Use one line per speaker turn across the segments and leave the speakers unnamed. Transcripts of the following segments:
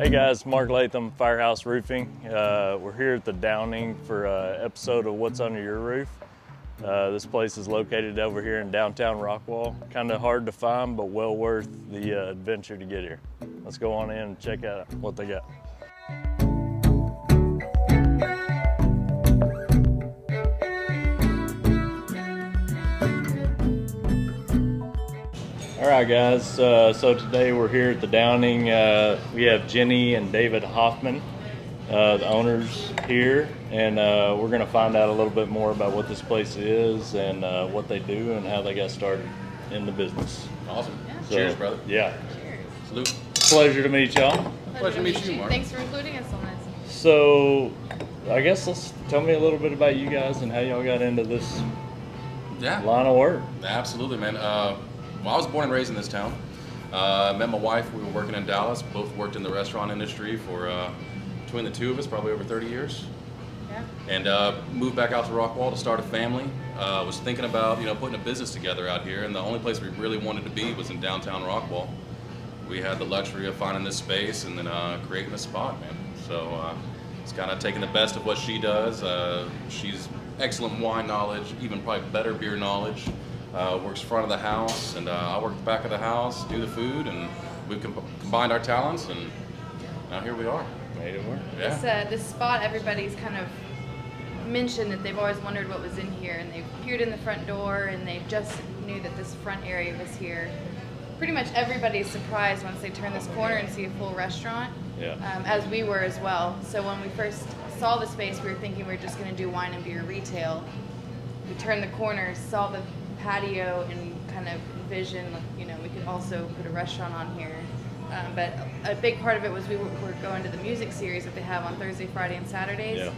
Hey guys, Mark Latham, Firehouse Roofing. We're here at the Downing for an episode of What's Under Your Roof. This place is located over here in downtown Rockwall. Kind of hard to find, but well worth the adventure to get here. Let's go on in and check out what they got. All right, guys, so today we're here at the Downing. We have Jenni and David Hoffman, the owners here, and we're going to find out a little bit more about what this place is and what they do and how they got started in the business.
Awesome.
Yeah.
So,
Cheers, brother.
Yeah.
Cheers.
Salute.
Pleasure to meet y'all.
Pleasure to meet you, Mark.
Thanks for including us on this.
So, I guess let's tell me a little bit about you guys and how y'all got into this
Yeah,
line of work.
absolutely, man. Well, I was born and raised in this town. Met my wife. We were working in Dallas. Both worked in the restaurant industry for, between the two of us, probably over 30 years.
Yeah.
And moved back out to Rockwall to start a family. Was thinking about, putting a business together out here. And the only place we really wanted to be was in downtown Rockwall. We had the luxury of finding this space and then creating a spot, man. So it's kind of taking the best of what she does. She's excellent wine knowledge, even probably better beer knowledge. Works front of the house, and I work the back of the house, do the food, and we've combined our talents, and now here we are.
Made it work.
Yeah.
This spot, everybody's kind of mentioned that they've always wondered what was in here, and they've peered in the front door, and they just knew that this front area was here. Pretty much everybody's surprised once they turn this corner and see a full restaurant,
Yeah.
as we were as well. So when we first saw the space, we were thinking we were just going to do wine and beer retail. We turned the corner, saw the patio, and kind of envisioned, we could also put a restaurant on here. But a big part of it was we were going to the music series that they have on Thursday, Friday, and Saturdays.
Yeah.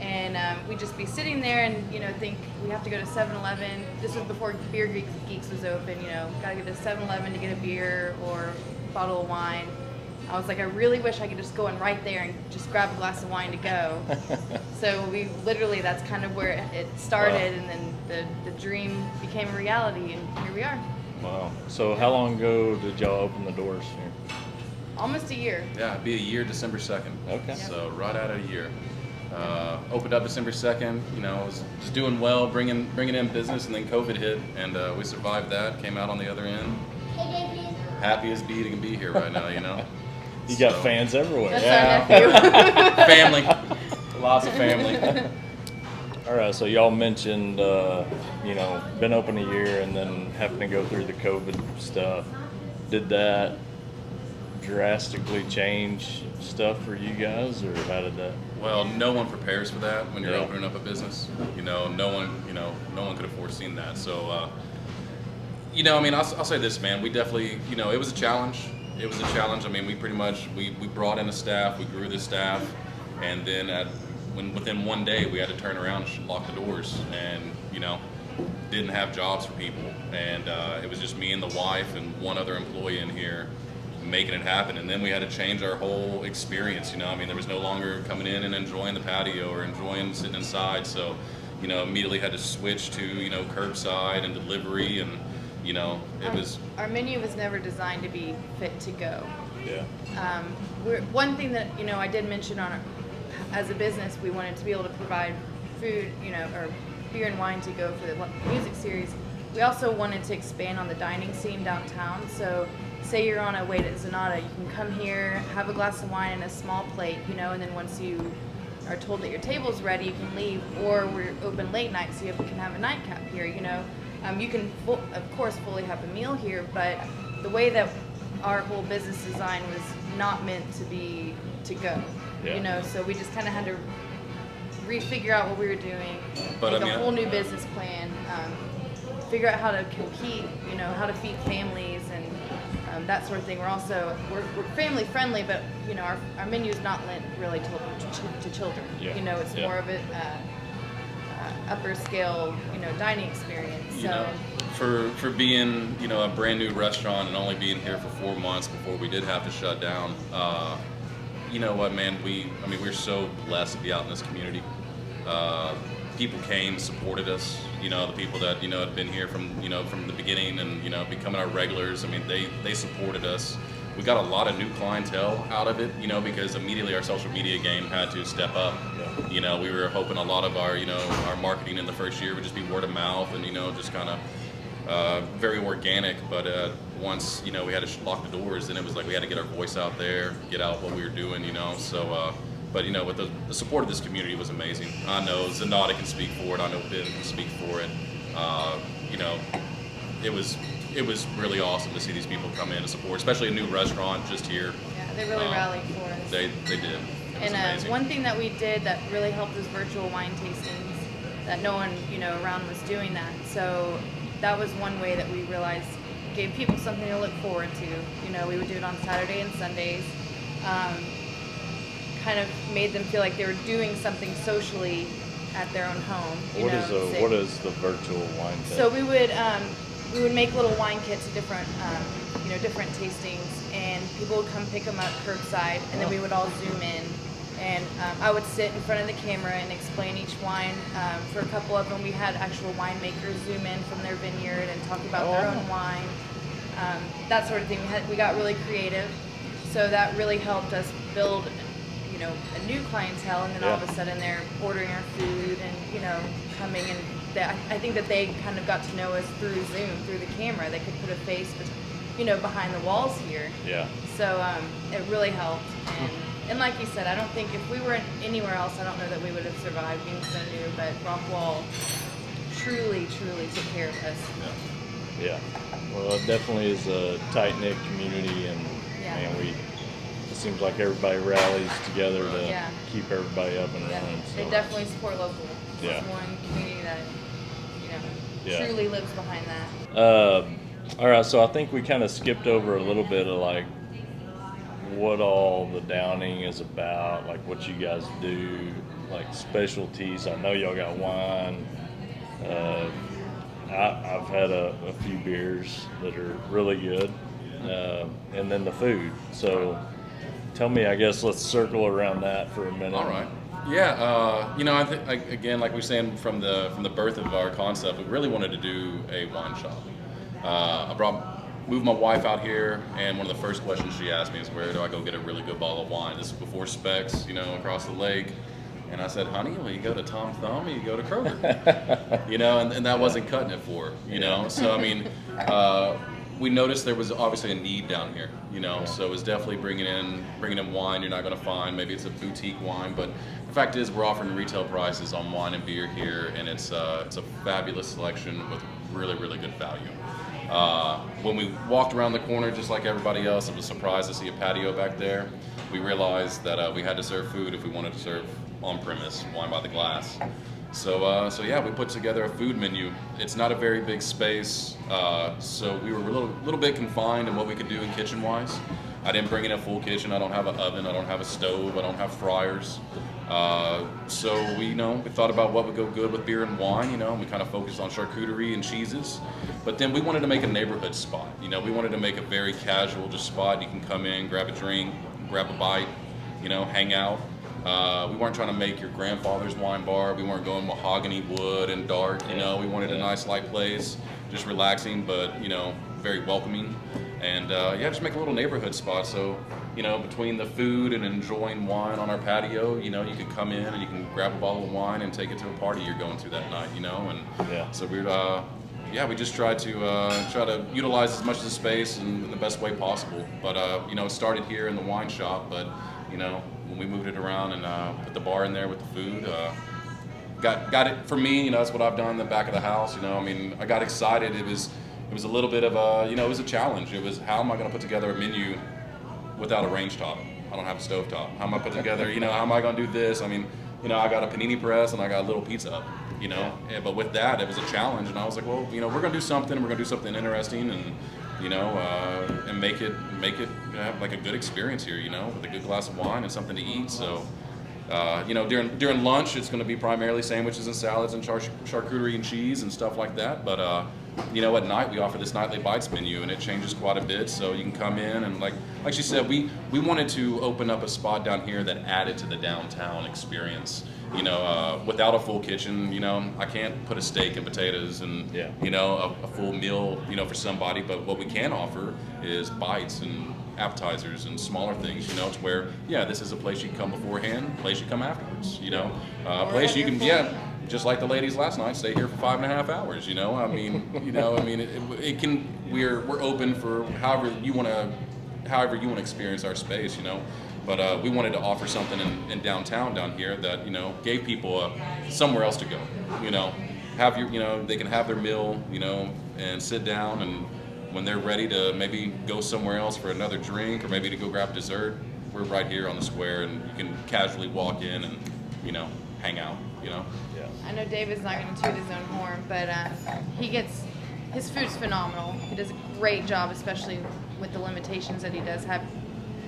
And we'd just be sitting there and, think we have to go to 7-Eleven. This was before Beer Geeks was open, gotta get to 7-Eleven to get a beer or a bottle of wine. I was like, I really wish I could just go in right there and just grab a glass of wine to go. So we literally, that's kind of where it started. Wow. And then the dream became a reality, and here we are.
Wow. So how long ago did y'all open the doors here?
Almost a year.
Yeah, it'd be a year, December 2nd.
Okay.
So right out of a year. Opened up December 2nd, was just doing well, bringing in business, and then COVID hit, and we survived that, came out on the other end. Happy as bee can be here right now,
You got fans everywhere.
That's our nephew.
Family. Lots of family.
All right, so y'all mentioned, been open a year and then having to go through the COVID stuff. Did that drastically change stuff for you guys, or how did that?
Well, no one prepares for that when you're
Yeah.
opening up a business. No one could have foreseen that. So, I'll say this, man. We definitely, it was a challenge. It was a challenge. I mean, we pretty much, we brought in a staff, we grew the staff, and then within one day we had to turn around and lock the doors, and, didn't have jobs for people. And it was just me and the wife and one other employee in here making it happen. And then we had to change our whole experience, there was no longer coming in and enjoying the patio or enjoying sitting inside. So, immediately had to switch to, curbside and delivery, and it was...
Our menu was never designed to be fit to go.
Yeah.
One thing that, I did mention as a business, we wanted to be able to provide food, or beer and wine to go for the music series. We also wanted to expand on the dining scene downtown. So say you're on a wait at Zanata, you can come here, have a glass of wine and a small plate, and then once you are told that your table's ready, you can leave. Or we're open late night, so you can have a nightcap here, You can, of course, fully have a meal here, but the way that our whole business design was not meant to be to go,
Yeah.
So we just kind of had to refigure out what we were doing,
But,
make a whole new business plan, figure out how to compete, how to feed families and that sort of thing. We're family friendly, but our menu is not lent really to children.
Yeah.
It's more of an upper scale, dining experience. So
for being, a brand new restaurant and only being here for 4 months before we did have to shut down, you know what, man, we're so blessed to be out in this community. People came, supported us, the people that, had been here from the beginning and, becoming our regulars. They supported us. we got a lot of new clientele out of it, you know, because immediately our social media game had to step up.
Yeah.
You know, we were hoping a lot of our, you know, our marketing in the first year would just be word of mouth and, you know, just kind of very organic. But once, you know, we had to lock the doors, then it was like we had to get our voice out there, get out what we were doing, you know. So, but, you know, with the support of this community was amazing. I know Zanata can speak for it. I know Ben can speak for it. You know, it was really awesome to see these people come in and support, especially a new restaurant just here.
Yeah, they really rallied for us.
They did. It was
And
amazing.
one thing that we did that really helped was virtual wine tastings. That no one, you know, around was doing that. So that was one way that we realized gave people something to look forward to. You know, we would do it on Saturday and Sundays. Kind of made them feel like they were doing something socially at their own home.
What is the virtual wine test?
So we would make little wine kits of different different tastings, and people would come pick them up curbside, and then we would all zoom in, and I would sit in front of the camera and explain each wine. For a couple of them, we had actual winemakers zoom in from their vineyard and talk about their own wine, that sort of thing. We got really creative, so that really helped us build, you know, a new clientele, and then all of a sudden they're ordering our food and, you know, coming, and I think that they kind of got to know us through Zoom, through the camera. They could put a face, you know, behind the walls here.
Yeah.
So it really helped, and like you said, I don't think if we were anywhere else, I don't know that we would have survived being so new. But Rockwall truly took care of us.
Yeah. Well, it definitely is a tight-knit community, and man, it seems like everybody rallies together to keep everybody up and running. So.
They definitely support local.
Yeah.
It's one community that, you know, truly lives behind that.
All right, so I think we kind of skipped over a little bit of like what all the Downing is about, like what you guys do, like specialties. I know y'all got wine. I've had a few beers that are really good, and then the food. So tell me, I guess let's circle around that for a minute.
All right. Yeah, you know, I think again, like we were saying from the birth of our concept, we really wanted to do a wine shop. Moved my wife out here, and one of the first questions she asked me is, where do I go get a really good bottle of wine? This is before Specs, you know, across the lake. And I said, honey, well, you go to Tom Thumb or you go to Kroger. You know, and that wasn't cutting it for her, you know. So, I mean, we noticed there was obviously a need down here, you know. So it was definitely bringing in wine you're not going to find. Maybe it's a boutique wine, but the fact is we're offering retail prices on wine and beer here, and it's a fabulous selection with really good value. When we walked around the corner, just like everybody else, it was a surprise to see a patio back there. We realized that we had to serve food if we wanted to serve on-premise wine by the glass. So yeah, we put together a food menu. It's not a very big space, so we were a little bit confined in what we could do in kitchen-wise. I didn't bring in a full kitchen. I don't have an oven. I don't have a stove. I don't have fryers. So we thought about what would go good with beer and wine, and we kind of focused on charcuterie and cheeses. But then we wanted to make a neighborhood spot. We wanted to make a very casual just spot. You can come in, grab a drink, grab a bite, hang out. We weren't trying to make your grandfather's wine bar. We weren't going mahogany wood and dark. We wanted a nice light place, just relaxing, but very welcoming. And just make a little neighborhood spot. So between the food and enjoying wine on our patio, you could come in and you can grab a bottle of wine and take it to a party you're going to that night. So we just tried to utilize as much of the space in the best way possible. But it started here in the wine shop, but when we moved it around and put the bar in there with the food, got it for me. That's what I've done in the back of the house. I got excited. It was a little bit of a, it was a challenge. It was, how am I going to put together a menu without a range top? I don't have a stove top. How am I put together? How am I going to do this? I got a panini press and I got a little pizza oven. But with that, it was a challenge, and I was like, well, we're going to do something. We're going to do something interesting, and and make it have like a good experience here, with a good glass of wine and something to eat. So, during lunch, it's going to be primarily sandwiches and salads and charcuterie and cheese and stuff like that. But at night we offer this nightly bites menu, and it changes quite a bit. So you can come in and like she said, we wanted to open up a spot down here that added to the downtown experience. Without a full kitchen, I can't put a steak and potatoes and, a full meal, for somebody. But what we can offer is bites and, appetizers and smaller things, you know, to where, yeah, this is a place you can come beforehand, place you come afterwards, you know, a place you can, just like the ladies last night, stay here for 5.5 hours, you know, I mean, it can, we're open for however you want to experience our space, you know, but we wanted to offer something in downtown down here that, you know, gave people somewhere else to go, you know, they can have their meal, you know, and sit down, and when they're ready to maybe go somewhere else for another drink or maybe to go grab dessert, we're right here on the square, and you can casually walk in and, you know, hang out, you know.
Yeah.
I know David's not going to toot his own horn, but his food's phenomenal. He does a great job, especially with the limitations that he does have.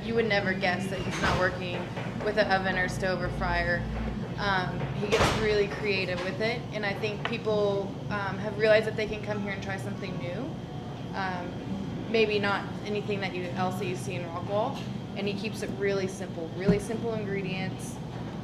You would never guess that he's not working with an oven or stove or fryer. He gets really creative with it, and I think people have realized that they can come here and try something new. Maybe not anything else that you see in Rockwall, and he keeps it really simple ingredients,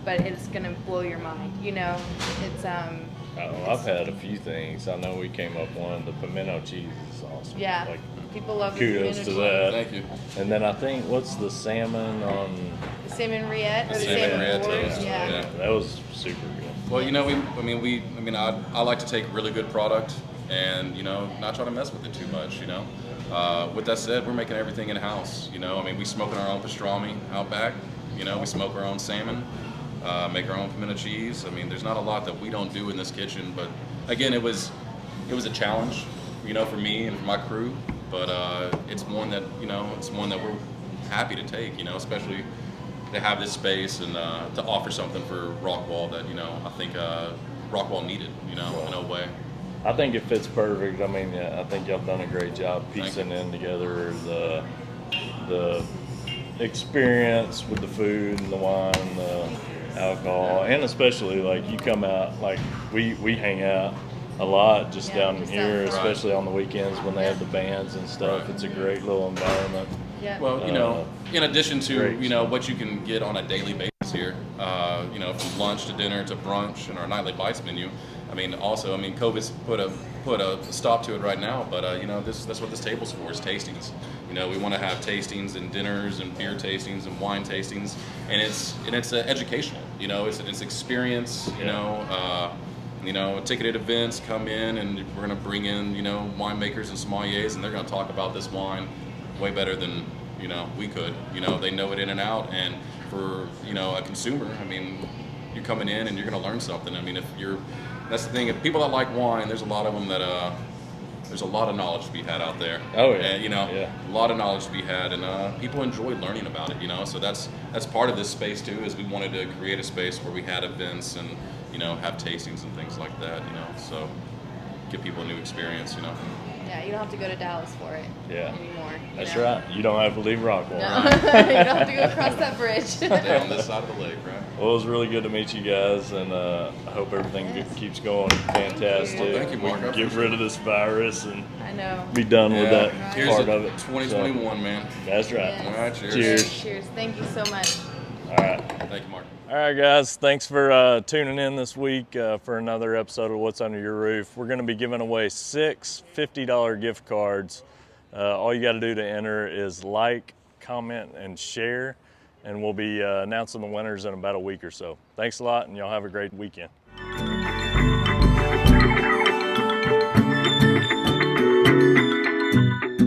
but it's gonna blow your mind. You know, it's
I've had a few things. I know we came up one. The pimento cheese is awesome.
Yeah,
Like,
people love the
kudos
pimento
to
cheese.
that.
Thank you.
And then I think, what's the salmon on?
The salmon rillette or the
Salmon
salmon
rillette
boards,
toast,
yeah.
yeah.
That was super good.
Well, you know, I like to take really good product and, you know, not try to mess with it too much, you know. With that said, we're making everything in-house, you know. I mean, we smoking our own pastrami out back, you know. We smoke our own salmon, make our own pimento cheese. I mean, there's not a lot that we don't do in this kitchen, but again, it was a challenge, you know, for me and for my crew, but it's one that we're happy to take, you know, especially to have this space and to offer something for Rockwall that, you know, I think Rockwall needed, you know, in a way.
I think it fits perfect. I mean, yeah, I think y'all done a great job piecing
you.
in together the experience with the food and the wine and the alcohol, and especially like you come out, like we hang out a lot just down
just
here,
out front.
especially on the weekends when they have the bands and stuff.
Right.
It's a great little environment.
Yeah.
Well, you know, in addition to,
great.
you know, what you can get on a daily basis here, you know, from lunch to dinner to brunch and our nightly bites menu. I mean, also, COVID's put a stop to it right now, but you know, that's what this table's for, is tastings. You know, we want to have tastings and dinners and beer tastings and wine tastings, and it's educational. You know, it's experience. You know, ticketed events come in, and we're gonna bring in, you know, winemakers and sommeliers, and they're gonna talk about this wine way better than, you know, we could. You know, they know it in and out, and for, you know, a consumer, I mean, you're coming in and you're gonna learn something. I mean, that's the thing. If people that like wine, there's a lot of them that there's a lot of knowledge to be had out there.
Oh, yeah.
And, you know,
Yeah.
a lot of knowledge to be had, and people enjoy learning about it. You know, so that's part of this space too. Is we wanted to create a space where we had events and, you know, have tastings and things like that. You know, so give people a new experience. You know.
Yeah, you don't have to go to Dallas for it anymore.
That's
know?
right. You don't have to leave Rockwall.
No, you don't have to go across that bridge.
Stay on this side of the lake, right?
Well, it was really good to meet you guys, and I hope everything keeps going fantastic.
Well,
thank you, Mark. I
We can get
appreciate
rid of this virus and
I know.
be done with that
Here's
part
a
of it.
2021, man.
So, that's right.
Yes.
All right, cheers.
Cheers.
Cheers. Thank you so much.
All right.
Thank you, Mark.
All right, guys. Thanks for tuning in this week for another episode of What's Under Your Roof. We're going to be giving away 6 $50 gift cards. All you got to do to enter is like, comment, and share, and we'll be announcing the winners in about a week or so. Thanks a lot, and y'all have a great weekend.